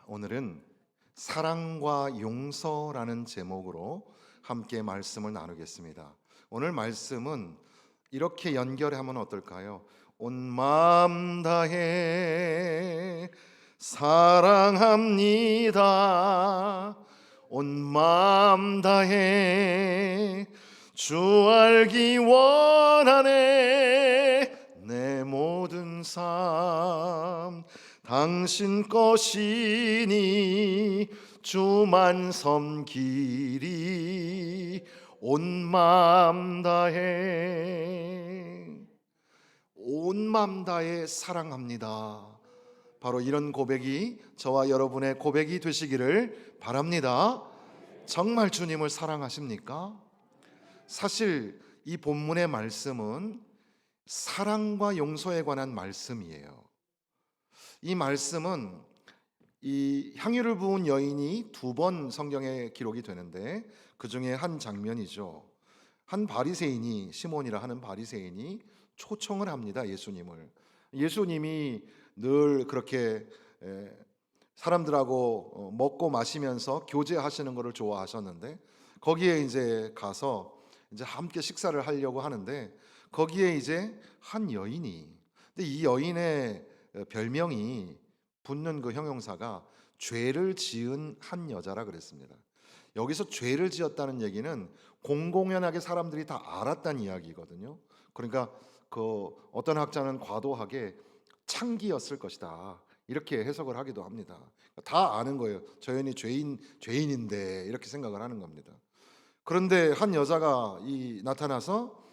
오늘은 사랑과 용서라는 제목으로 함께 말씀을 나누겠습니다. 오늘 말씀은 이렇게 연결하면 어떨까요? 온 마음 다해 사랑합니다. 온 마음 다해 주 알기 원하네. 내 모든 삶 당신 것이니 주만 섬기리. 온 마음 다해 온 마음 다해 사랑합니다. 바로 이런 고백이 저와 여러분의 고백이 되시기를 바랍니다. 정말 주님을 사랑하십니까? 사실 이 본문의 말씀은 사랑과 용서에 관한 말씀이에요. 이 말씀은 이 향유를 부은 여인이 두 번 성경에 기록이 되는데 그 중에 한 장면이죠. 한 바리새인이, 시몬이라 하는 바리새인이 초청을 합니다. 예수님을. 예수님이 늘 그렇게 사람들하고 먹고 마시면서 교제하시는 것을 좋아하셨는데 거기에 이제 가서 이제 함께 식사를 하려고 하는데 거기에 이제 한 여인이, 근데 이 여인의 별명이 붙는 그 형용사가 죄를 지은 한 여자라 그랬습니다. 여기서 죄를 지었다는 얘기는 공공연하게 사람들이 다 알았다는 이야기거든요. 그러니까 그 어떤 학자는 과도하게 창기였을 것이다, 이렇게 해석을 하기도 합니다. 다 아는 거예요. 저 여인이 죄인인데 이렇게 생각을 하는 겁니다. 그런데 한 여자가 나타나서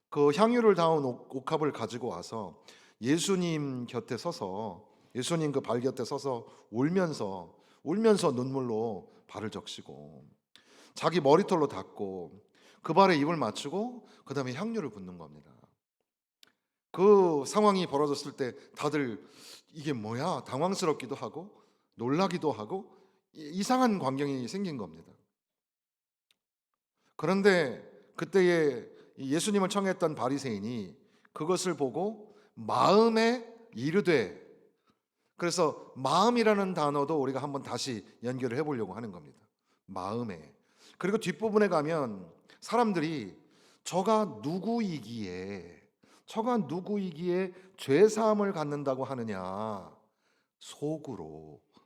그 향유를 담은 옥합을 가지고 와서 예수님 곁에 서서, 예수님 그 발 곁에 서서 울면서 눈물로 발을 적시고 자기 머리털로 닦고 그 발에 입을 맞추고 그 다음에 향유를 붓는 겁니다. 그 상황이 벌어졌을 때 다들 이게 뭐야 당황스럽기도 하고 놀라기도 하고 이상한 광경이 생긴 겁니다. 그런데 그때에 예수님을 청했던 바리새인이 그것을 보고 마음에 이르되, 그래서 마음이라는 단어도 우리가 한번 다시 연결을 해보려고 하는 겁니다. 마음에. 그리고 뒷부분에 가면 사람들이 저가 누구이기에 죄사함을 갖는다고 하느냐.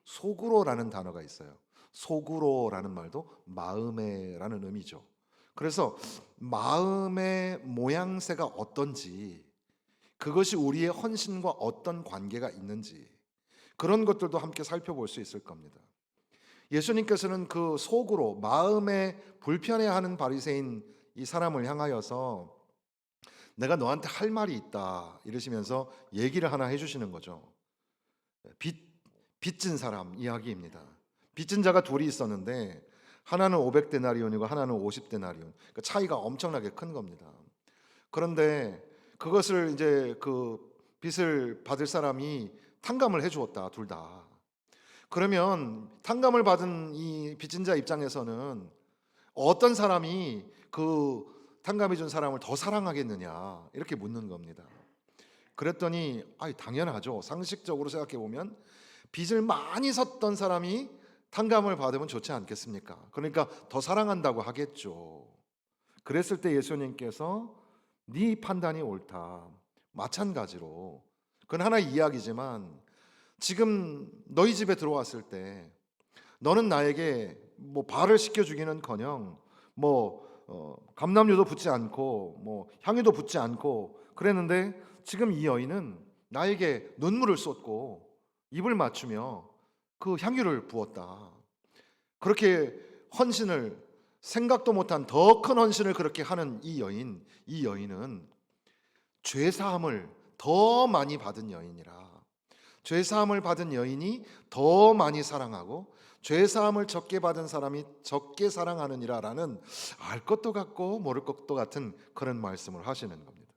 속으로라는 단어가 있어요. 속으로라는 말도 마음에라는 의미죠. 그래서 마음의 모양새가 어떤지, 그것이 우리의 헌신과 어떤 관계가 있는지, 그런 것들도 함께 살펴볼 수 있을 겁니다. 예수님께서는 그 속으로 마음에 불편해하는 바리새인 이 사람을 향하여서 내가 너한테 할 말이 있다 이러시면서 얘기를 하나 해주시는 거죠. 빚 빚진 사람 이야기입니다. 빚진 자가 둘이 있었는데 하나는 500데나리온이고 하나는 50데나리온. 그러니까 차이가 엄청나게 큰 겁니다. 그런데 그것을 이제 그 빚을 받을 사람이 탕감을 해 주었다, 둘 다. 그러면 탕감을 받은 이 빚진 자 입장에서는 어떤 사람이 그 탕감해 준 사람을 더 사랑하겠느냐 이렇게 묻는 겁니다. 그랬더니 당연하죠. 상식적으로 생각해 보면 빚을 많이 섰던 사람이 탕감을 받으면 좋지 않겠습니까? 그러니까 더 사랑한다고 하겠죠. 그랬을 때 예수님께서 네 판단이 옳다. 마찬가지로 그건 하나의 이야기지만 지금 너희 집에 들어왔을 때 너는 나에게 뭐 발을 씻겨주기는커녕 감람유도 붓지 않고 향유도 붓지 않고 그랬는데 지금 이 여인은 나에게 눈물을 쏟고 입을 맞추며 그 향유를 부었다. 그렇게 헌신을, 생각도 못한 더 큰 헌신을 그렇게 하는 이 여인은 죄 사함을 더 많이 받은 여인이라. 죄 사함을 받은 여인이 더 많이 사랑하고 죄 사함을 적게 받은 사람이 적게 사랑하느니라라는 알 것도 같고 모를 것도 같은 그런 말씀을 하시는 겁니다.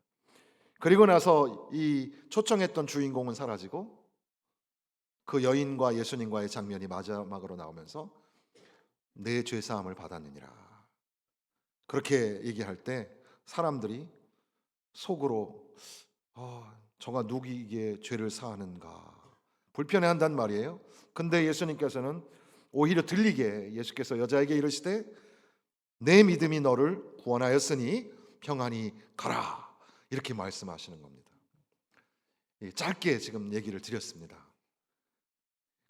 그리고 나서 이 초청했던 주인공은 사라지고 그 여인과 예수님과의 장면이 마지막으로 나오면서 내 죄 사함을 받았느니라. 그렇게 얘기할 때 사람들이 속으로 저가 누구에게 죄를 사하는가, 불편해한단 말이에요. 근데 예수님께서는 오히려 들리게 예수께서 여자에게 이르시되 내 믿음이 너를 구원하였으니 평안히 가라. 이렇게 말씀하시는 겁니다. 짧게 지금 얘기를 드렸습니다.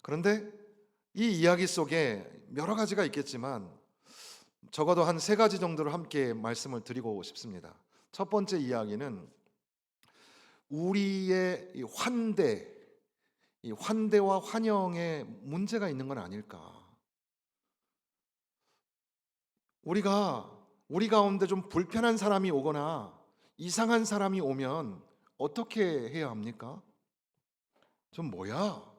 그런데 이 이야기 속에 여러 가지가 있겠지만 적어도 한 세 가지 정도를 함께 말씀을 드리고 싶습니다. 첫 번째 이야기는 우리의 이 환대와 환영에 문제가 있는 건 아닐까. 우리 가운데 좀 불편한 사람이 오거나 이상한 사람이 오면 어떻게 해야 합니까? 좀 뭐야?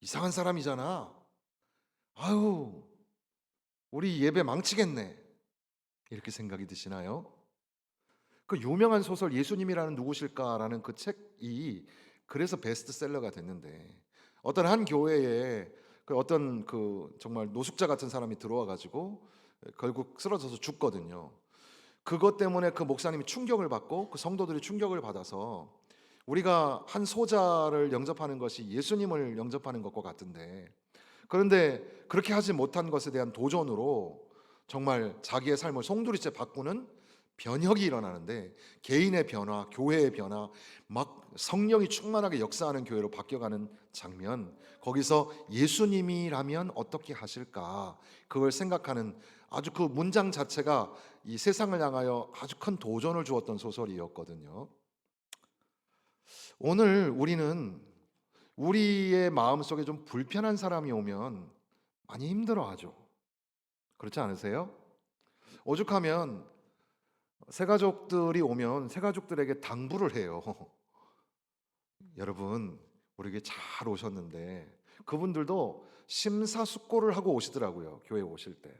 이상한 사람이잖아. 아유, 우리 예배 망치겠네. 이렇게 생각이 드시나요? 그 유명한 소설 예수님이라는 누구실까라는 그 책이 그래서 베스트셀러가 됐는데 어떤 한 교회에 그 어떤 그 정말 노숙자 같은 사람이 들어와 가지고 결국 쓰러져서 죽거든요. 그것 때문에 그 목사님이 충격을 받고 그 성도들이 충격을 받아서 우리가 한 소자를 영접하는 것이 예수님을 영접하는 것과 같은데 그런데 그렇게 하지 못한 것에 대한 도전으로 정말 자기의 삶을 송두리째 바꾸는 변혁이 일어나는데 개인의 변화, 교회의 변화, 막 성령이 충만하게 역사하는 교회로 바뀌어가는 장면, 거기서 예수님이라면 어떻게 하실까 그걸 생각하는 아주 그 문장 자체가 이 세상을 향하여 아주 큰 도전을 주었던 소설이었거든요. 오늘 우리는 우리의 마음속에 좀 불편한 사람이 오면 많이 힘들어하죠. 그렇지 않으세요? 오죽하면 새가족들이 오면 새가족들에게 당부를 해요. 여러분, 우리 에게 잘 오셨는데 그분들도 심사숙고를 하고 오시더라고요. 교회 오실 때.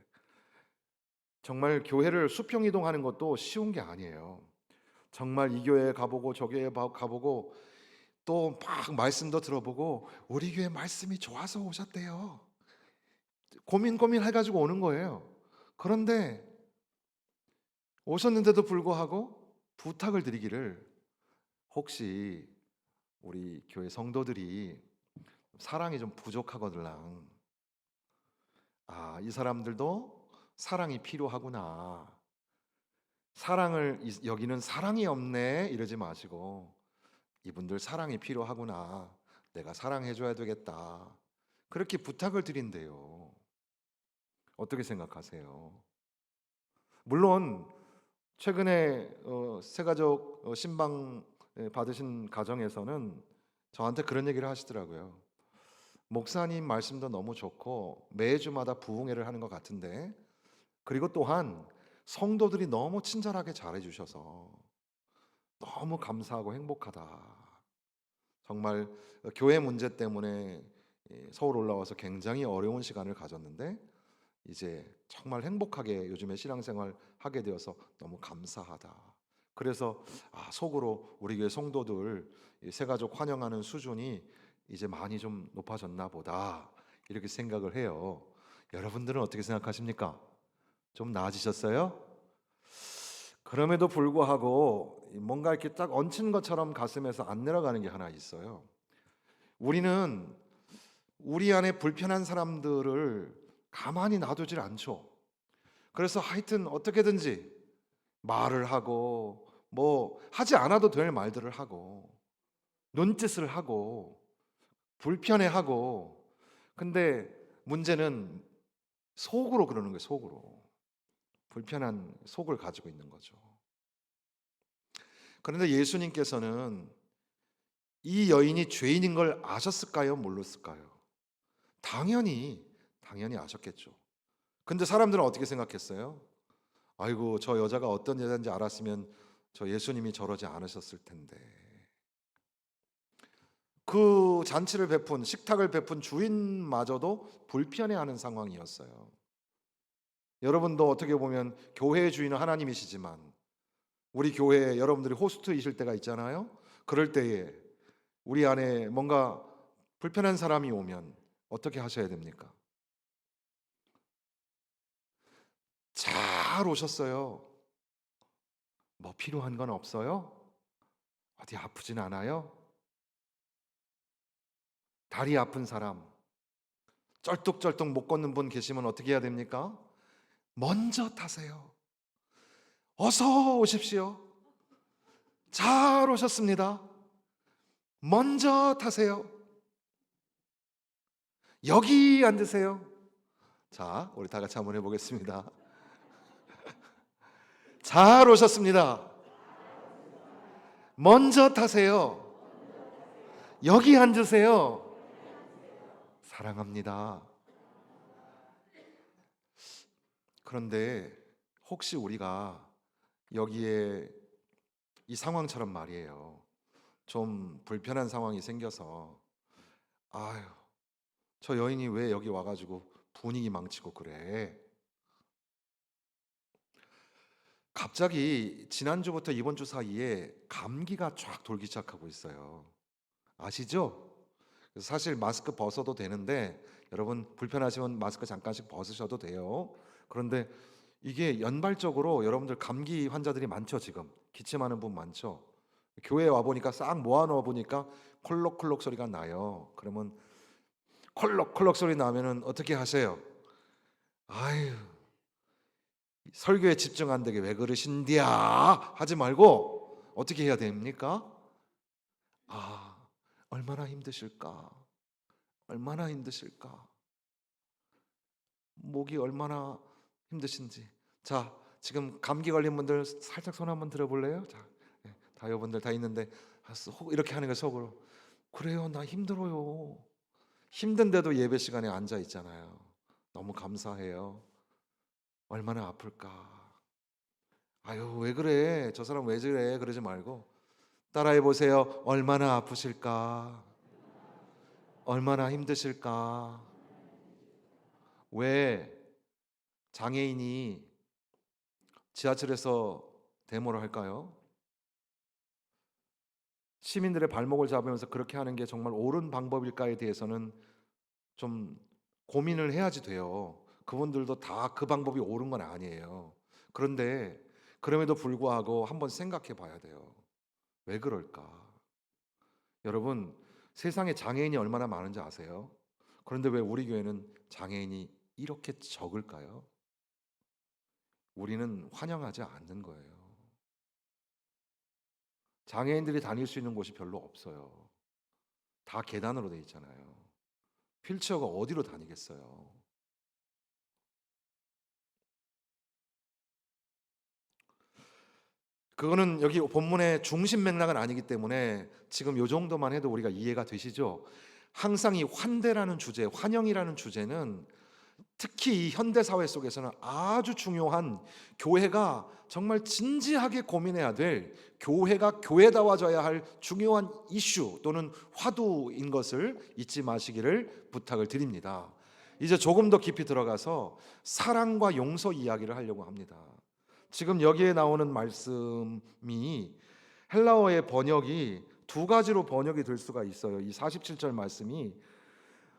정말 교회를 수평 이동하는 것도 쉬운 게 아니에요. 정말 이 교회에 가보고 저 교회에 가보고 또 막 말씀도 들어보고 우리 교회 말씀이 좋아서 오셨대요. 고민 해가지고 오는 거예요. 그런데 오셨는데도 불구하고 부탁을 드리기를 혹시 우리 교회 성도들이 사랑이 좀 부족하거들랑 이 사람들도 사랑이 필요하구나. 사랑을 여기는 사랑이 없네 이러지 마시고 이분들 사랑이 필요하구나. 내가 사랑해줘야 되겠다. 그렇게 부탁을 드린대요. 어떻게 생각하세요? 물론 최근에 새가족 신방 받으신 가정에서는 저한테 그런 얘기를 하시더라고요. 목사님 말씀도 너무 좋고 매주마다 부흥회를 하는 것 같은데 그리고 또한 성도들이 너무 친절하게 잘해주셔서 너무 감사하고 행복하다. 정말 교회 문제 때문에 서울 올라와서 굉장히 어려운 시간을 가졌는데 이제 정말 행복하게 요즘에 신앙생활 하게 되어서 너무 감사하다. 그래서 속으로 우리 교회 성도들 이 새가족 환영하는 수준이 이제 많이 좀 높아졌나 보다 이렇게 생각을 해요. 여러분들은 어떻게 생각하십니까? 좀 나아지셨어요? 그럼에도 불구하고 뭔가 이렇게 딱 얹힌 것처럼 가슴에서 안 내려가는 게 하나 있어요. 우리는 우리 안에 불편한 사람들을 가만히 놔두질 않죠. 그래서 하여튼 어떻게든지 말을 하고 뭐 하지 않아도 될 말들을 하고 눈짓을 하고 불편해하고 근데 문제는 속으로 그러는 거예요. 속으로 불편한 속을 가지고 있는 거죠. 그런데 예수님께서는 이 여인이 죄인인 걸 아셨을까요? 몰랐을까요? 당연히 아셨겠죠. 근데 사람들은 어떻게 생각했어요? 아이고, 저 여자가 어떤 여자인지 알았으면 저 예수님이 저러지 않으셨을 텐데. 그 잔치를 베푼 식탁을 베푼 주인마저도 불편해하는 상황이었어요. 여러분도 어떻게 보면 교회의 주인은 하나님이시지만 우리 교회에 여러분들이 호스트이실 때가 있잖아요. 그럴 때에 우리 안에 뭔가 불편한 사람이 오면 어떻게 하셔야 됩니까? 잘 오셨어요. 뭐 필요한 건 없어요? 어디 아프진 않아요? 다리 아픈 사람, 쩔뚝쩔뚝 못 걷는 분 계시면 어떻게 해야 됩니까? 먼저 타세요. 어서 오십시오. 잘 오셨습니다. 먼저 타세요. 여기 앉으세요. 자, 우리 다 같이 한번 해보겠습니다. 잘 오셨습니다. 먼저 타세요. 여기 앉으세요. 사랑합니다. 그런데 혹시 우리가 여기에 이 상황처럼 말이에요, 좀 불편한 상황이 생겨서 아유, 저 여인이 왜 여기 와가지고 분위기 망치고 그래? 갑자기 지난주부터 이번 주 사이에 감기가 쫙 돌기 시작하고 있어요. 아시죠? 그래서 사실 마스크 벗어도 되는데 여러분 불편하시면 마스크 잠깐씩 벗으셔도 돼요. 그런데 이게 연발적으로 여러분들 감기 환자들이 많죠. 지금 기침하는 분 많죠. 교회에 와 보니까 싹 모아놓아 보니까 콜록콜록 소리가 나요. 그러면 콜록콜록 소리 나면은 어떻게 하세요? 아유, 설교에 집중 안 되게 왜 그러신디야 하지 말고 어떻게 해야 됩니까? 아, 얼마나 힘드실까? 얼마나 힘드실까? 목이 얼마나 힘드신지. 자, 지금 감기 걸린 분들 살짝 손 한번 들어볼래요? 자, 다 여러분들 다 있는데 이렇게 하는 거 속으로 그래요, 나 힘들어요. 힘든데도 예배 시간에 앉아 있잖아요. 너무 감사해요. 얼마나 아플까? 아유, 왜 그래? 저 사람 왜 저래? 그러지 말고 따라해 보세요. 얼마나 아프실까? 얼마나 힘드실까? 왜 장애인이 지하철에서 데모를 할까요? 시민들의 발목을 잡으면서 그렇게 하는 게 정말 옳은 방법일까에 대해서는 좀 고민을 해야지 돼요. 그분들도 다 그 방법이 옳은 건 아니에요. 그런데 그럼에도 불구하고 한번 생각해 봐야 돼요. 왜 그럴까? 여러분, 세상에 장애인이 얼마나 많은지 아세요? 그런데 왜 우리 교회는 장애인이 이렇게 적을까요? 우리는 환영하지 않는 거예요. 장애인들이 다닐 수 있는 곳이 별로 없어요. 다 계단으로 돼 있잖아요. 휠체어가 어디로 다니겠어요? 그거는 여기 본문의 중심 맥락은 아니기 때문에 지금 요 정도만 해도 우리가 이해가 되시죠? 항상 이 환대라는 주제, 환영이라는 주제는 특히 이 현대 사회 속에서는 아주 중요한, 교회가 정말 진지하게 고민해야 될, 교회가 교회다워져야 할 중요한 이슈 또는 화두인 것을 잊지 마시기를 부탁을 드립니다. 이제 조금 더 깊이 들어가서 사랑과 용서 이야기를 하려고 합니다. 지금 여기에 나오는 말씀이 헬라어의 번역이 두 가지로 번역이 될 수가 있어요. 이 47절 말씀이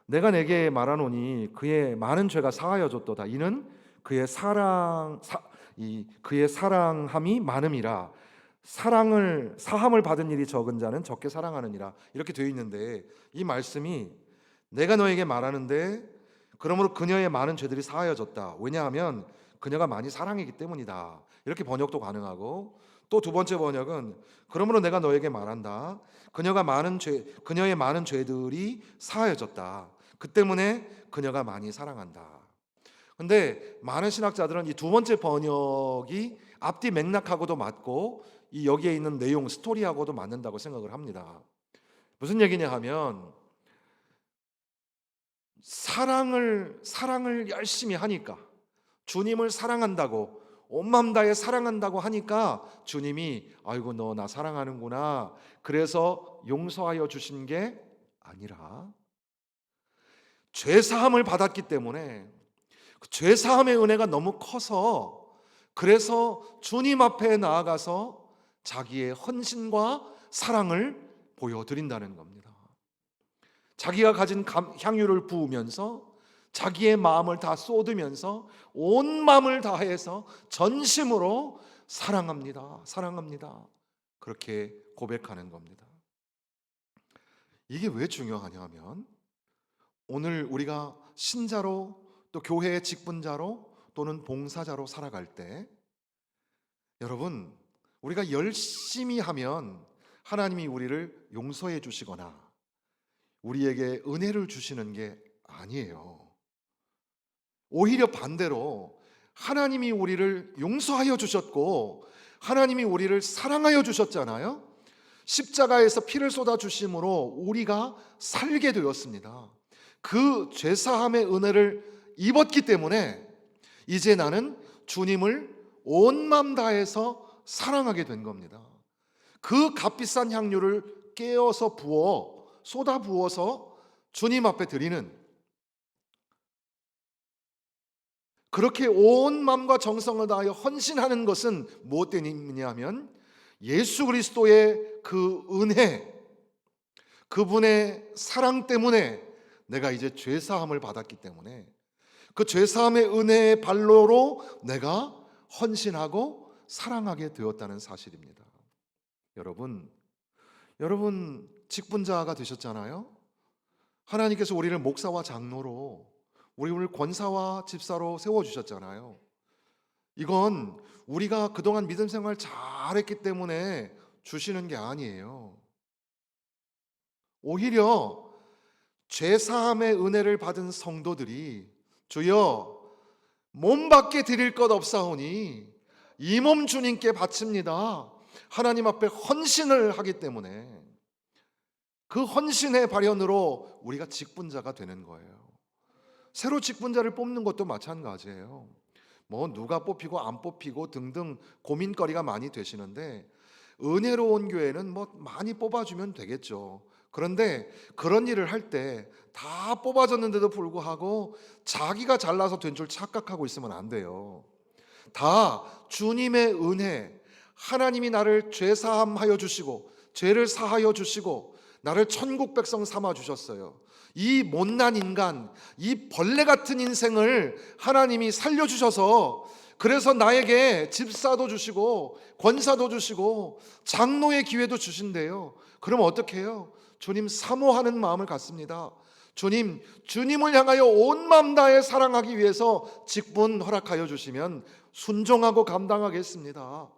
내가 내게 말하노니 그의 많은 죄가 사하여졌도다. 이는 그의 사랑함이 많음이라. 사함을 받은 일이 적은 자는 적게 사랑하느니라. 이렇게 되어 있는데 이 말씀이 내가 너에게 말하는데 그러므로 그녀의 많은 죄들이 사하여졌다. 왜냐하면 그녀가 많이 사랑했기 때문이다. 이렇게 번역도 가능하고, 또 두 번째 번역은 그러므로 내가 너에게 말한다. 그녀의 많은 죄들이 사하여졌다. 그 때문에 그녀가 많이 사랑한다. 근데 많은 신학자들은 이 두 번째 번역이 앞뒤 맥락하고도 맞고 이 여기에 있는 내용 스토리하고도 맞는다고 생각을 합니다. 무슨 얘기냐 하면 사랑을 열심히 하니까, 주님을 사랑한다고 온 마음 다해 사랑한다고 하니까 주님이 아이고 너 나 사랑하는구나, 그래서 용서하여 주신 게 아니라 죄 사함을 받았기 때문에 그 죄 사함의 은혜가 너무 커서, 그래서 주님 앞에 나아가서 자기의 헌신과 사랑을 보여드린다는 겁니다. 자기가 가진 향유를 부으면서 자기의 마음을 다 쏟으면서 온 마음을 다해서 전심으로 사랑합니다. 사랑합니다. 그렇게 고백하는 겁니다. 이게 왜 중요하냐면 오늘 우리가 신자로 또 교회의 직분자로 또는 봉사자로 살아갈 때 여러분 우리가 열심히 하면 하나님이 우리를 용서해 주시거나 우리에게 은혜를 주시는 게 아니에요. 오히려 반대로 하나님이 우리를 용서하여 주셨고 하나님이 우리를 사랑하여 주셨잖아요. 십자가에서 피를 쏟아 주심으로 우리가 살게 되었습니다. 그 죄사함의 은혜를 입었기 때문에 이제 나는 주님을 온 마음 다해서 사랑하게 된 겁니다. 그 값비싼 향유를 깨어서 쏟아 부어서 주님 앞에 드리는, 그렇게 온 마음과 정성을 다하여 헌신하는 것은 무엇 때문이냐면 예수 그리스도의 그 은혜, 그분의 사랑 때문에 내가 이제 죄사함을 받았기 때문에 그 죄사함의 은혜의 발로로 내가 헌신하고 사랑하게 되었다는 사실입니다. 여러분 직분자가 되셨잖아요. 하나님께서 우리를 목사와 장로로, 우리를 권사와 집사로 세워주셨잖아요. 이건 우리가 그동안 믿음 생활 잘했기 때문에 주시는 게 아니에요. 오히려 죄사함의 은혜를 받은 성도들이 주여 몸밖에 드릴 것 없사오니 이 몸 주님께 바칩니다. 하나님 앞에 헌신을 하기 때문에 그 헌신의 발현으로 우리가 직분자가 되는 거예요. 새로 직분자를 뽑는 것도 마찬가지예요. 뭐 누가 뽑히고 안 뽑히고 등등 고민거리가 많이 되시는데 은혜로운 교회는 뭐 많이 뽑아주면 되겠죠. 그런데 그런 일을 할 때 다 뽑아줬는데도 불구하고 자기가 잘나서 된 줄 착각하고 있으면 안 돼요. 다 주님의 은혜, 하나님이 나를 죄사함하여 주시고 죄를 사하여 주시고 나를 천국 백성 삼아 주셨어요. 이 못난 인간, 이 벌레 같은 인생을 하나님이 살려주셔서 그래서 나에게 집사도 주시고 권사도 주시고 장로의 기회도 주신대요. 그럼 어떻게 해요? 주님 사모하는 마음을 갖습니다. 주님을 향하여 온 마음 다해 사랑하기 위해서 직분 허락하여 주시면 순종하고 감당하겠습니다.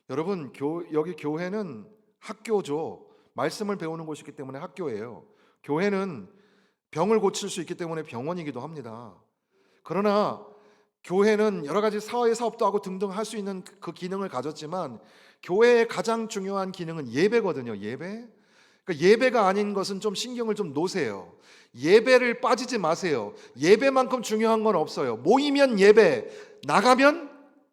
여러분, 여기 교회는 학교죠. 말씀을 배우는 곳이기 때문에 학교예요. 교회는 병을 고칠 수 있기 때문에 병원이기도 합니다. 그러나 교회는 여러 가지 사회 사업도 하고 등등 할 수 있는 그 기능을 가졌지만 교회의 가장 중요한 기능은 예배거든요. 예배. 그러니까 예배가 아닌 것은 좀 신경을 좀 놓으세요. 예배를 빠지지 마세요. 예배만큼 중요한 건 없어요. 모이면 예배, 나가면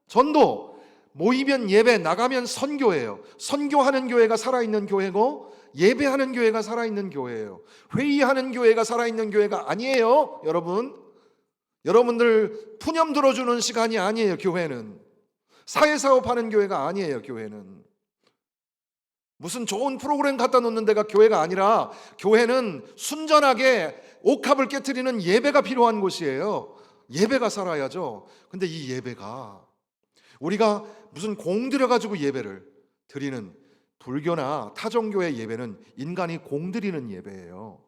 전도. 모이면 예배, 나가면 선교예요. 선교하는 교회가 살아있는 교회고 예배하는 교회가 살아있는 교회예요. 회의하는 교회가 살아있는 교회가 아니에요. 여러분들 푸념 들어주는 시간이 아니에요. 교회는 사회사업하는 교회가 아니에요. 교회는 무슨 좋은 프로그램 갖다 놓는 데가 교회가 아니라 교회는 순전하게 옥합을 깨트리는 예배가 필요한 곳이에요. 예배가 살아야죠. 근데 이 예배가 우리가 무슨 공들여가지고 예배를 드리는, 불교나 타종교의 예배는 인간이 공드리는 예배예요.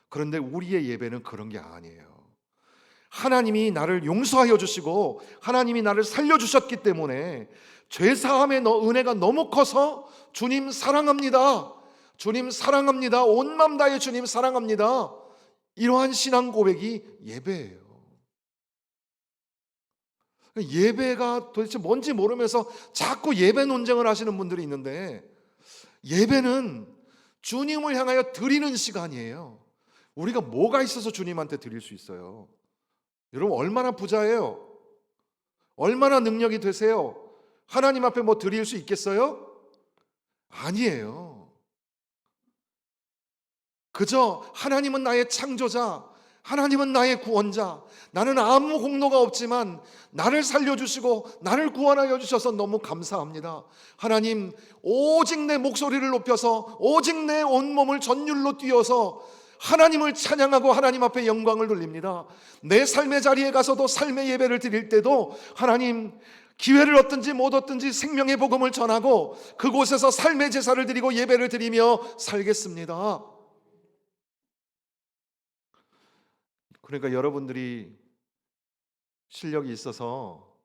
그런데 우리의 예배는 그런 게 아니에요. 하나님이 나를 용서하여 주시고 하나님이 나를 살려주셨기 때문에 죄사함의 은혜가 너무 커서 주님 사랑합니다. 주님 사랑합니다. 온 마음 다해 주님 사랑합니다. 이러한 신앙 고백이 예배예요. 예배가 도대체 뭔지 모르면서 자꾸 예배 논쟁을 하시는 분들이 있는데 예배는 주님을 향하여 드리는 시간이에요. 우리가 뭐가 있어서 주님한테 드릴 수 있어요? 여러분 얼마나 부자예요? 얼마나 능력이 되세요? 하나님 앞에 뭐 드릴 수 있겠어요? 아니에요. 그저 하나님은 나의 창조자, 하나님은 나의 구원자, 나는 아무 공로가 없지만 나를 살려주시고 나를 구원하여 주셔서 너무 감사합니다. 하나님 오직 내 목소리를 높여서 오직 내 온몸을 전율로 띄워서 하나님을 찬양하고 하나님 앞에 영광을 돌립니다. 내 삶의 자리에 가서도 삶의 예배를 드릴 때도 하나님 기회를 얻든지 못 얻든지 생명의 복음을 전하고 그곳에서 삶의 제사를 드리고 예배를 드리며 살겠습니다. 그러니까 여러분들이 실력이 있어서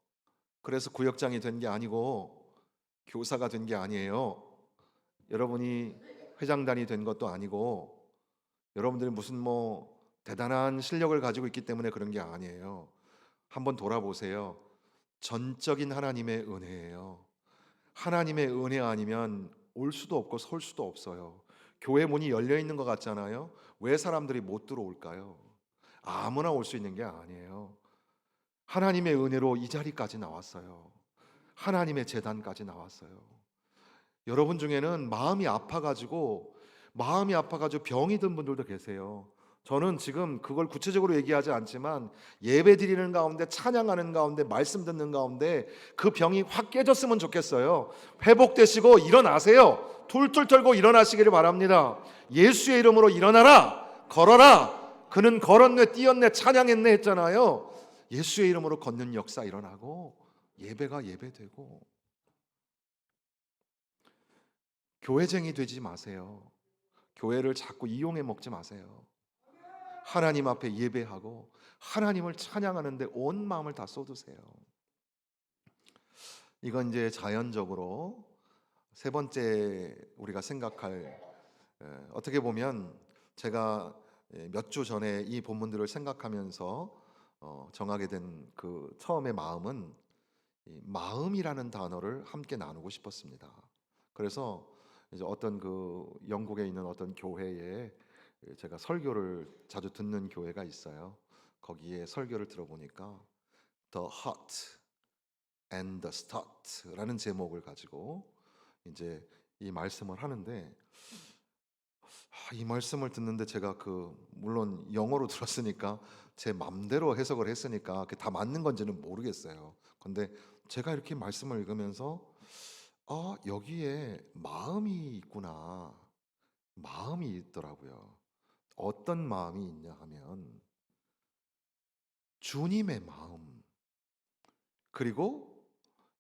그래서 구역장이 된 게 아니고 교사가 된 게 아니에요. 여러분이 회장단이 된 것도 아니고 여러분들이 무슨 뭐 대단한 실력을 가지고 있기 때문에 그런 게 아니에요. 한번 돌아보세요. 전적인 하나님의 은혜예요. 하나님의 은혜 아니면 올 수도 없고 설 수도 없어요. 교회 문이 열려 있는 것 같잖아요. 왜 사람들이 못 들어올까요? 아무나 올 수 있는 게 아니에요. 하나님의 은혜로 이 자리까지 나왔어요. 하나님의 재단까지 나왔어요. 여러분 중에는 마음이 아파가지고 병이 든 분들도 계세요. 저는 지금 그걸 구체적으로 얘기하지 않지만 예배 드리는 가운데, 찬양하는 가운데, 말씀 듣는 가운데 그 병이 확 깨졌으면 좋겠어요. 회복되시고 일어나세요. 툴툴 털고 일어나시기를 바랍니다. 예수의 이름으로 일어나라, 걸어라. 그는 걸었네, 뛰었네, 찬양했네 했잖아요. 예수의 이름으로 걷는 역사 일어나고 예배가 예배되고. 교회쟁이 되지 마세요. 교회를 자꾸 이용해 먹지 마세요. 하나님 앞에 예배하고 하나님을 찬양하는데 온 마음을 다 쏟으세요. 이건 이제 자연적으로 세 번째 우리가 생각할, 어떻게 보면 제가 몇 주 전에 이 본문들을 생각하면서 정하게 된 그 처음의 마음은 이 마음이라는 단어를 함께 나누고 싶었습니다. 그래서 이제 어떤 그 영국에 있는 어떤 교회에 제가 설교를 자주 듣는 교회가 있어요. 거기에 설교를 들어보니까 The Heart and the Start라는 제목을 가지고 이제 이 말씀을 하는데, 이 말씀을 듣는데 제가 물론 영어로 들었으니까 제 맘대로 해석을 했으니까 그게 다 맞는 건지는 모르겠어요. 근데 제가 이렇게 말씀을 읽으면서 여기에 마음이 있구나. 마음이 있더라고요. 어떤 마음이 있냐 하면 주님의 마음, 그리고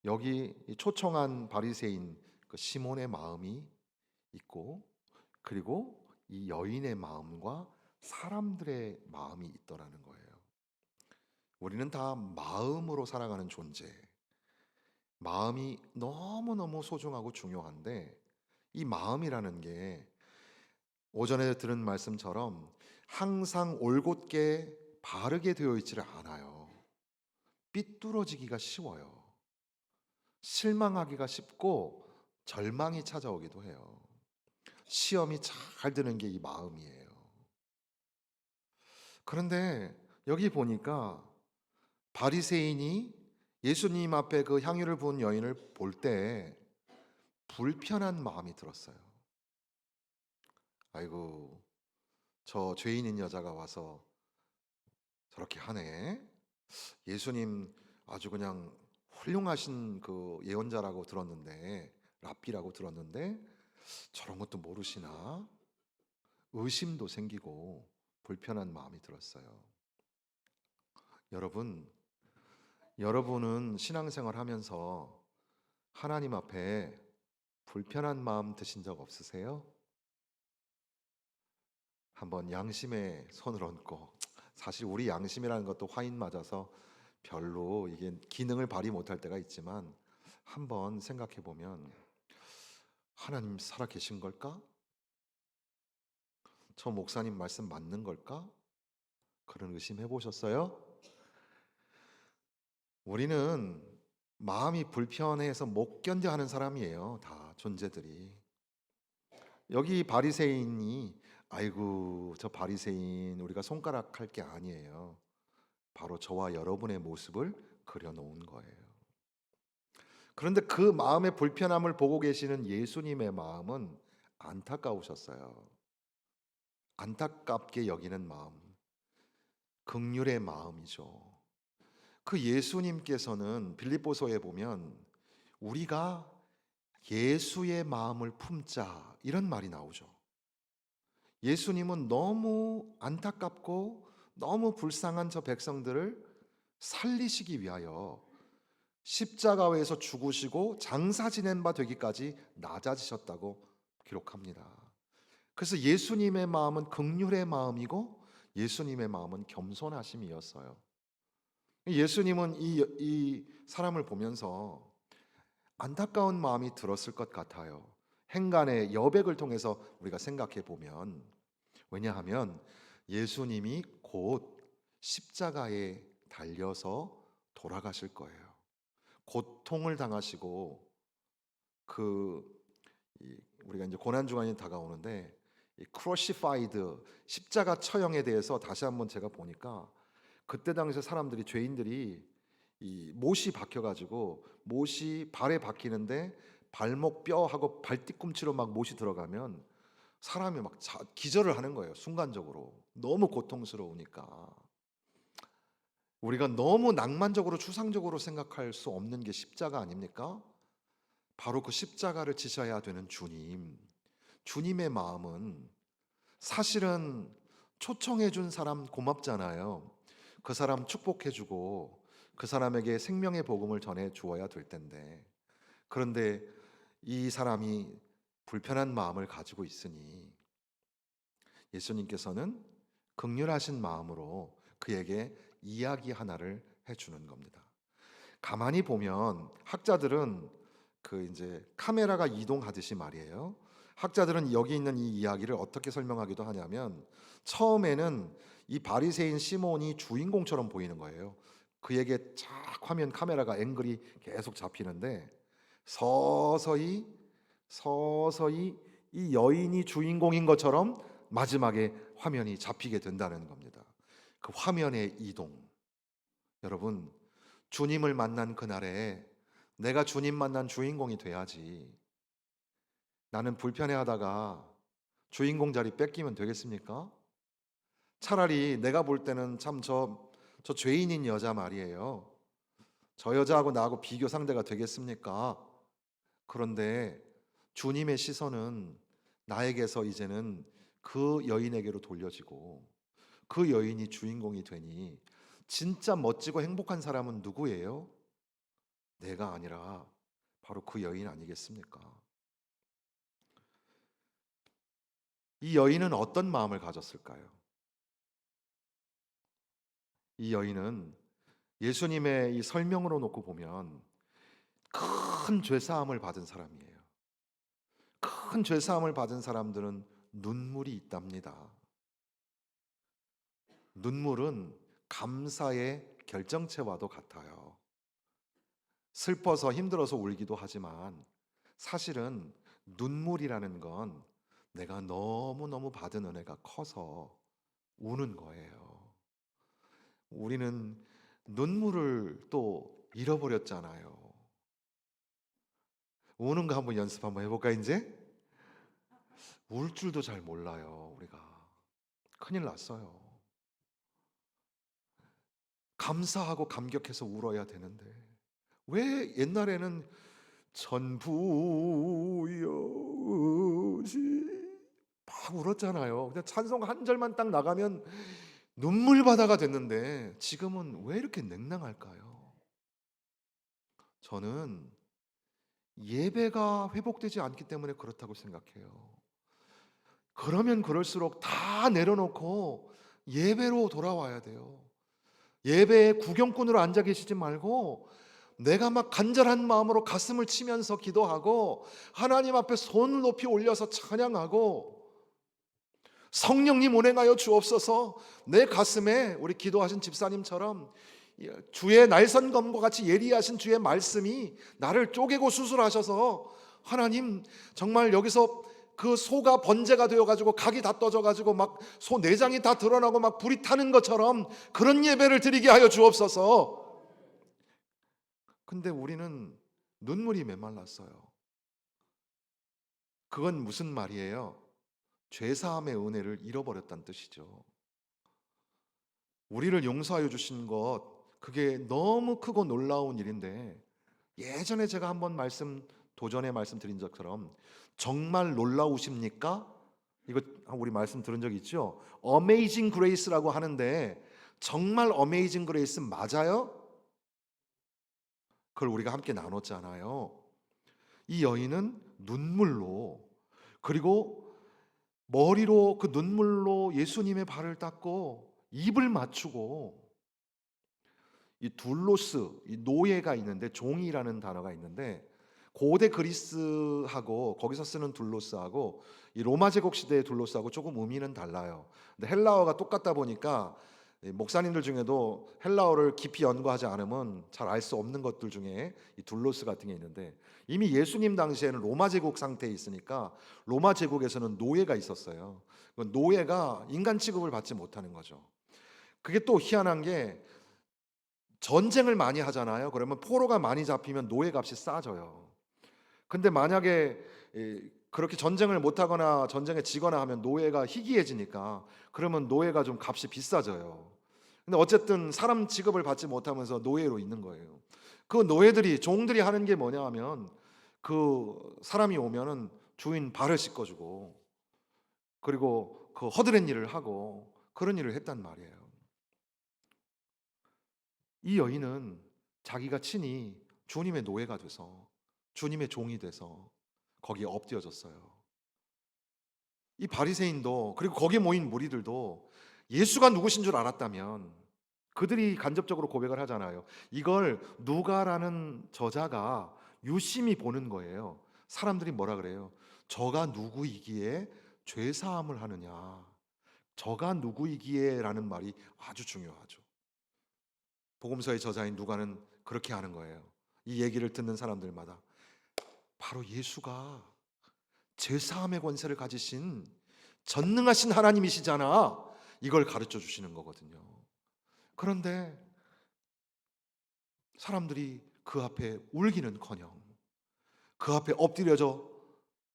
여기 이 초청한 바리새인 그 시몬의 마음이 있고, 그리고 이 여인의 마음과 사람들의 마음이 있더라는 거예요. 우리는 다 마음으로 살아가는 존재. 마음이 너무너무 소중하고 중요한데 이 마음이라는 게 오전에 들은 말씀처럼 항상 올곧게 바르게 되어 있지를 않아요. 삐뚤어지기가 쉬워요. 실망하기가 쉽고 절망이 찾아오기도 해요. 시험이 잘 드는 게 이 마음이에요. 그런데 여기 보니까 바리새인이 예수님 앞에 그 향유를 부은 여인을 볼 때 불편한 마음이 들었어요. 아이고, 저 죄인인 여자가 와서 저렇게 하네. 예수님 아주 그냥 훌륭하신 그 예언자라고 들었는데, 랍비라고 들었는데 저런 것도 모르시나? 의심도 생기고 불편한 마음이 들었어요. 여러분은 신앙생활 하면서 하나님 앞에 불편한 마음 드신 적 없으세요? 한번 양심에 손을 얹고, 사실 우리 양심이라는 것도 화인 맞아서 별로 이게 기능을 발휘 못할 때가 있지만 한번 생각해 보면 하나님 살아 계신 걸까? 저 목사님 말씀 맞는 걸까? 그런 의심해 보셨어요? 우리는 마음이 불편해서 못 견뎌 하는 사람이에요. 다 존재들이. 여기 바리새인이, 아이고 저 바리새인 우리가 손가락할 게 아니에요. 바로 저와 여러분의 모습을 그려놓은 거예요. 그런데 그 마음의 불편함을 보고 계시는 예수님의 마음은 안타까우셨어요. 안타깝게 여기는 마음, 긍휼의 마음이죠. 그 예수님께서는 빌립보서에 보면 우리가 예수의 마음을 품자 이런 말이 나오죠. 예수님은 너무 안타깝고 너무 불쌍한 저 백성들을 살리시기 위하여 십자가에서 죽으시고 장사 지낸 바 되기까지 낮아지셨다고 기록합니다. 그래서 예수님의 마음은 긍휼의 마음이고 예수님의 마음은 겸손하심이었어요. 예수님은 이 사람을 보면서 안타까운 마음이 들었을 것 같아요. 행간의 여백을 통해서 우리가 생각해 보면, 왜냐하면 예수님이 곧 십자가에 달려서 돌아가실 거예요. 고통을 당하시고 우리가 이제 고난 주간이 다가오는데, 이 크러시파이드 십자가 처형에 대해서 다시 한번 제가 보니까, 그때 당시에 사람들이, 죄인들이 이 못이 박혀가지고 못이 발에 박히는데 발목 뼈하고 발 뒤꿈치로 막 못이 들어가면 사람이 막 기절을 하는 거예요. 순간적으로 너무 고통스러우니까. 우리가 너무 낭만적으로 추상적으로 생각할 수 없는 게 십자가 아닙니까? 바로 그 십자가를 지셔야 되는 주님의 마음은 사실은 초청해 준 사람 고맙잖아요. 그 사람 축복해 주고 그 사람에게 생명의 복음을 전해 주어야 될 텐데, 그런데 이 사람이 불편한 마음을 가지고 있으니 예수님께서는 긍휼하신 마음으로 그에게 이야기 하나를 해주는 겁니다. 가만히 보면 학자들은 이제 카메라가 이동하듯이 말이에요. 학자들은 여기 있는 이 이야기를 어떻게 설명하기도 하냐면, 처음에는 이 바리새인 시몬이 주인공처럼 보이는 거예요. 그에게 쫙 화면 카메라가 앵글이 계속 잡히는데, 서서히 이 여인이 주인공인 것처럼 마지막에 화면이 잡히게 된다는 겁니다. 그 화면의 이동. 여러분, 주님을 만난 그날에 내가 주님 만난 주인공이 돼야지. 나는 불편해하다가 주인공 자리 뺏기면 되겠습니까? 차라리 내가 볼 때는 참 저 죄인인 여자 말이에요. 저 여자하고 나하고 비교 상대가 되겠습니까? 그런데 주님의 시선은 나에게서 이제는 그 여인에게로 돌려지고, 그 여인이 주인공이 되니 진짜 멋지고 행복한 사람은 누구예요? 내가 아니라 바로 그 여인 아니겠습니까? 이 여인은 어떤 마음을 가졌을까요? 이 여인은 예수님의 이 설명으로 놓고 보면 큰 죄사함을 받은 사람이에요. 큰 죄사함을 받은 사람들은 눈물이 있답니다. 눈물은 감사의 결정체와도 같아요. 슬퍼서 힘들어서 울기도 하지만 사실은 눈물이라는 건 내가 너무너무 받은 은혜가 커서 우는 거예요. 우리는 눈물을 또 잃어버렸잖아요. 우는 거 한번 연습 한번 해볼까 이제? 울 줄도 잘 몰라요, 우리가. 큰일 났어요. 감사하고 감격해서 울어야 되는데 왜 옛날에는 전부여시 막 울었잖아요. 그냥 찬송 한 절만 딱 나가면 눈물바다가 됐는데 지금은 왜 이렇게 냉랭할까요? 저는 예배가 회복되지 않기 때문에 그렇다고 생각해요. 그러면 그럴수록 다 내려놓고 예배로 돌아와야 돼요. 예배에 구경꾼으로 앉아 계시지 말고 내가 막 간절한 마음으로 가슴을 치면서 기도하고 하나님 앞에 손을 높이 올려서 찬양하고, 성령님 운행하여 주옵소서, 내 가슴에 우리 기도하신 집사님처럼 주의 날선검과 같이 예리하신 주의 말씀이 나를 쪼개고 수술하셔서 하나님 정말 여기서 그 소가 번제가 되어가지고 각이 다 떠져가지고 막 소 내장이 다 드러나고 막 불이 타는 것처럼 그런 예배를 드리게 하여 주옵소서. 근데 우리는 눈물이 메말랐어요. 그건 무슨 말이에요? 죄사함의 은혜를 잃어버렸다는 뜻이죠. 우리를 용서하여 주신 것, 그게 너무 크고 놀라운 일인데, 예전에 제가 한번 도전에 말씀드린 것처럼 정말 놀라우십니까? 이거 우리 말씀 들은 적 있죠? 어메이징 그레이스라고 하는데 정말 어메이징 그레이스 맞아요? 그걸 우리가 함께 나눴잖아요. 이 여인은 눈물로, 그리고 머리로 그 눈물로 예수님의 발을 닦고 입을 맞추고, 이 둘로스, 이 노예가 있는데, 종이라는 단어가 있는데, 고대 그리스하고 거기서 쓰는 둘로스하고 이 로마 제국 시대의 둘로스하고 조금 의미는 달라요. 근데 헬라어가 똑같다 보니까 목사님들 중에도 헬라어를 깊이 연구하지 않으면 잘 알 수 없는 것들 중에 이 둘로스 같은 게 있는데, 이미 예수님 당시에는 로마 제국 상태에 있으니까 로마 제국에서는 노예가 있었어요. 그 노예가 인간 취급을 받지 못하는 거죠. 그게 또 희한한 게, 전쟁을 많이 하잖아요. 그러면 포로가 많이 잡히면 노예 값이 싸져요. 근데 만약에 그렇게 전쟁을 못 하거나 전쟁에 지거나 하면 노예가 희귀해지니까, 그러면 노예가 좀 값이 비싸져요. 근데 어쨌든 사람 취급을 받지 못하면서 노예로 있는 거예요. 그 노예들이, 종들이 하는 게 뭐냐 하면, 그 사람이 오면은 주인 발을 씻겨주고, 그리고 그 허드렛 일을 하고 그런 일을 했단 말이에요. 이 여인은 자기가 친히 주님의 노예가 돼서, 주님의 종이 돼서 거기에 엎드려졌어요. 이 바리새인도, 그리고 거기에 모인 무리들도 예수가 누구신 줄 알았다면, 그들이 간접적으로 고백을 하잖아요. 이걸 누가라는 저자가 유심히 보는 거예요. 사람들이 뭐라 그래요? 저가 누구이기에 죄 사함을 하느냐. 저가 누구이기에라는 말이 아주 중요하죠. 복음서의 저자인 누가는 그렇게 하는 거예요. 이 얘기를 듣는 사람들마다 바로 예수가 제사함의 권세를 가지신 전능하신 하나님이시잖아, 이걸 가르쳐 주시는 거거든요. 그런데 사람들이 그 앞에 울기는커녕, 그 앞에 엎드려져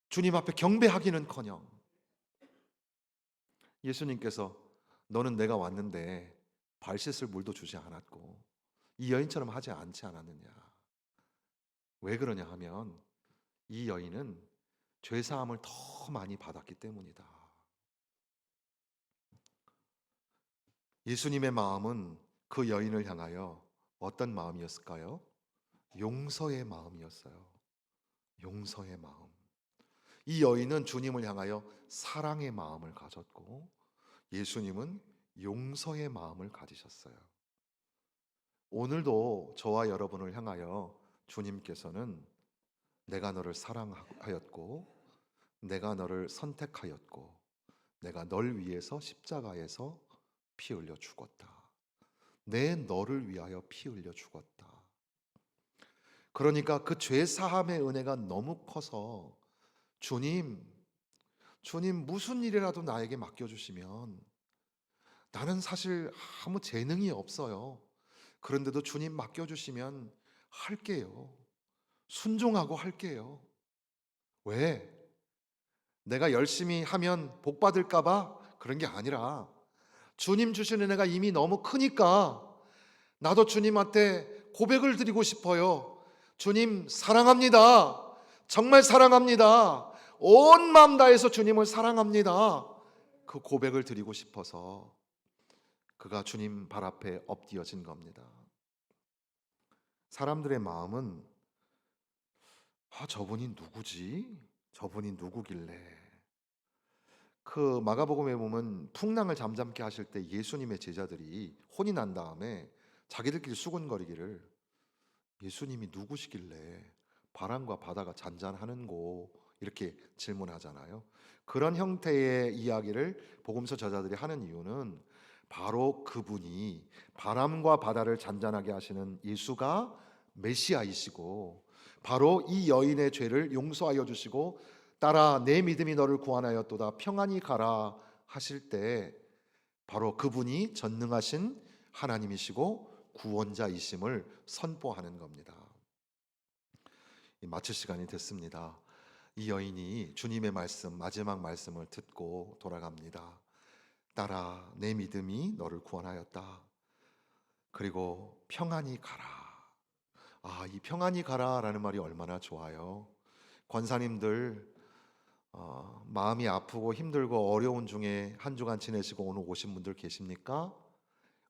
주님 앞에 경배하기는커녕, 예수님께서 너는 내가 왔는데 발 씻을 물도 주지 않았고 이 여인처럼 하지 않지 않았느냐. 왜 그러냐 하면, 이 여인은 죄 사함을 더 많이 받았기 때문이다. 예수님의 마음은 그 여인을 향하여 어떤 마음이었을까요? 용서의 마음이었어요. 용서의 마음. 이 여인은 주님을 향하여 사랑의 마음을 가졌고, 예수님은 용서의 마음을 가지셨어요. 오늘도 저와 여러분을 향하여 주님께서는 내가 너를 사랑하였고, 내가 너를 선택하였고, 내가 널 위해서 십자가에서 피 흘려 죽었다. 내 너를 위하여 피 흘려 죽었다. 그러니까 그 죄 사함의 은혜가 너무 커서, 주님, 주님 무슨 일이라도 나에게 맡겨주시면, 나는 사실 아무 재능이 없어요. 그런데도 주님 맡겨주시면 할게요. 순종하고 할게요. 왜? 내가 열심히 하면 복 받을까봐 그런 게 아니라, 주님 주신 은혜가 이미 너무 크니까 나도 주님한테 고백을 드리고 싶어요. 주님 사랑합니다. 정말 사랑합니다. 온 마음 다해서 주님을 사랑합니다. 그 고백을 드리고 싶어서 그가 주님 발 앞에 엎드려진 겁니다. 사람들의 마음은, 저분이 누구지? 저분이 누구길래? 그 마가복음에 보면 풍랑을 잠잠케 하실 때 예수님의 제자들이 혼이 난 다음에 자기들끼리 수군거리기를, 예수님이 누구시길래 바람과 바다가 잔잔하는고, 이렇게 질문하잖아요. 그런 형태의 이야기를 복음서 저자들이 하는 이유는, 바로 그분이 바람과 바다를 잔잔하게 하시는 예수가 메시아이시고, 바로 이 여인의 죄를 용서하여 주시고 따라 내 믿음이 너를 구원하였도다 평안히 가라 하실 때, 바로 그분이 전능하신 하나님이시고 구원자이심을 선포하는 겁니다. 마칠 시간이 됐습니다. 이 여인이 주님의 말씀, 마지막 말씀을 듣고 돌아갑니다. 딸아, 내 믿음이 너를 구원하였다. 그리고 평안히 가라. 이 평안히 가라라는 말이 얼마나 좋아요. 권사님들, 마음이 아프고 힘들고 어려운 중에 한 주간 지내시고 오늘 오신 분들 계십니까?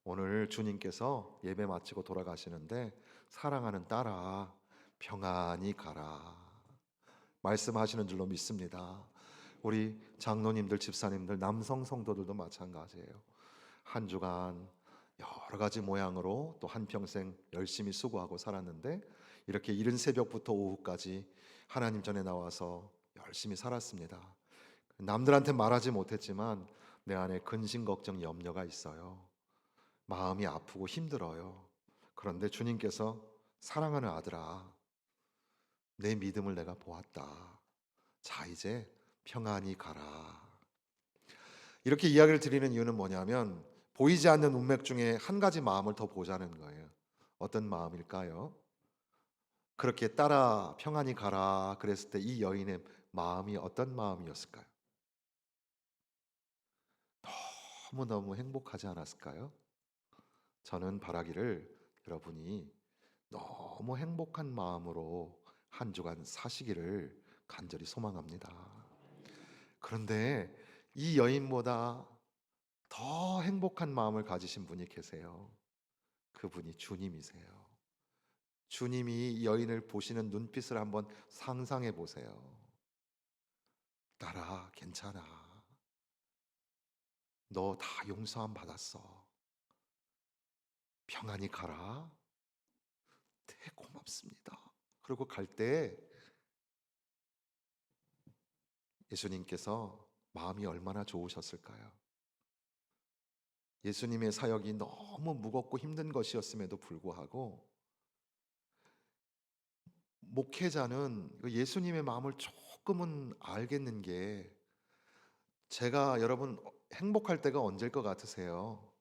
오늘 주님께서 예배 마치고 돌아가시는데, 사랑하는 딸아 평안히 가라 말씀하시는 줄로 믿습니다. 우리 장로님들, 집사님들, 남성 성도들도 마찬가지예요. 한 주간 여러 가지 모양으로 또 한평생 열심히 수고하고 살았는데 이렇게 이른 새벽부터 오후까지 하나님 전에 나와서 열심히 살았습니다. 남들한테 말하지 못했지만 내 안에 근심, 걱정, 염려가 있어요. 마음이 아프고 힘들어요. 그런데 주님께서 사랑하는 아들아, 내 믿음을 내가 보았다. 자, 이제 평안히 가라. 이렇게 이야기를 드리는 이유는 뭐냐면 보이지 않는 운명 중에 한 가지 마음을 더 보자는 거예요. 어떤 마음일까요? 그렇게 따라 평안히 가라 그랬을 때 이 여인의 마음이 어떤 마음이었을까요? 너무너무 행복하지 않았을까요? 저는 바라기를 여러분이 너무 행복한 마음으로 한 주간 사시기를 간절히 소망합니다. 그런데 이 여인보다 더 행복한 마음을 가지신 분이 계세요. 그분이 주님이세요. 주님이 이 여인을 보시는 눈빛을 한번 상상해 보세요. 딸아, 괜찮아. 너 다 용서함 받았어. 평안히 가라. 되게 고맙습니다. 그리고 갈 때 예수님께서 마음이 얼마나 좋으셨을까요? 예수님의 사역이 너무 무겁고 힘든 것이었음에도 불구하고 목회자는 예수님의 마음을 조금은 알겠는 게, 제가 여러분 행복할 때가 언제일 것 같으세요?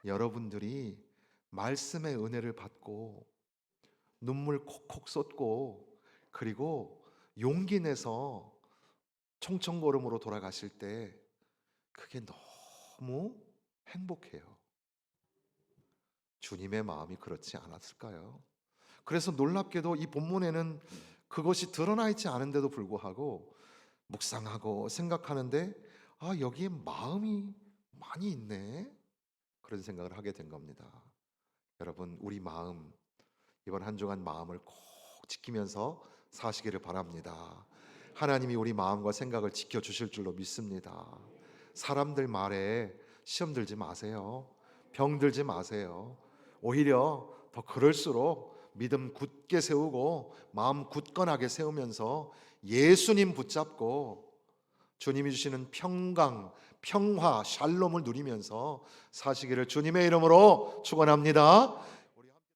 여러분들이 말씀의 은혜를 받고 눈물 콕콕 쏟고 그리고 용기 내서 청청걸음으로 돌아가실 때 그게 너무 행복해요. 주님의 마음이 그렇지 않았을까요? 그래서 놀랍게도 이 본문에는 그것이 드러나 있지 않은데도 불구하고 묵상하고 생각하는데 여기에 마음이 많이 있네, 그런 생각을 하게 된 겁니다. 여러분, 우리 마음, 이번 한 주간 마음을 꼭 지키면서 사시기를 바랍니다. 하나님이 우리 마음과 생각을 지켜주실 줄로 믿습니다. 사람들 말에 시험 들지 마세요. 병 들지 마세요. 오히려 더 그럴수록 믿음 굳게 세우고 마음 굳건하게 세우면서 예수님 붙잡고 주님이 주시는 평강, 평화, 샬롬을 누리면서 사시기를 주님의 이름으로 축원합니다.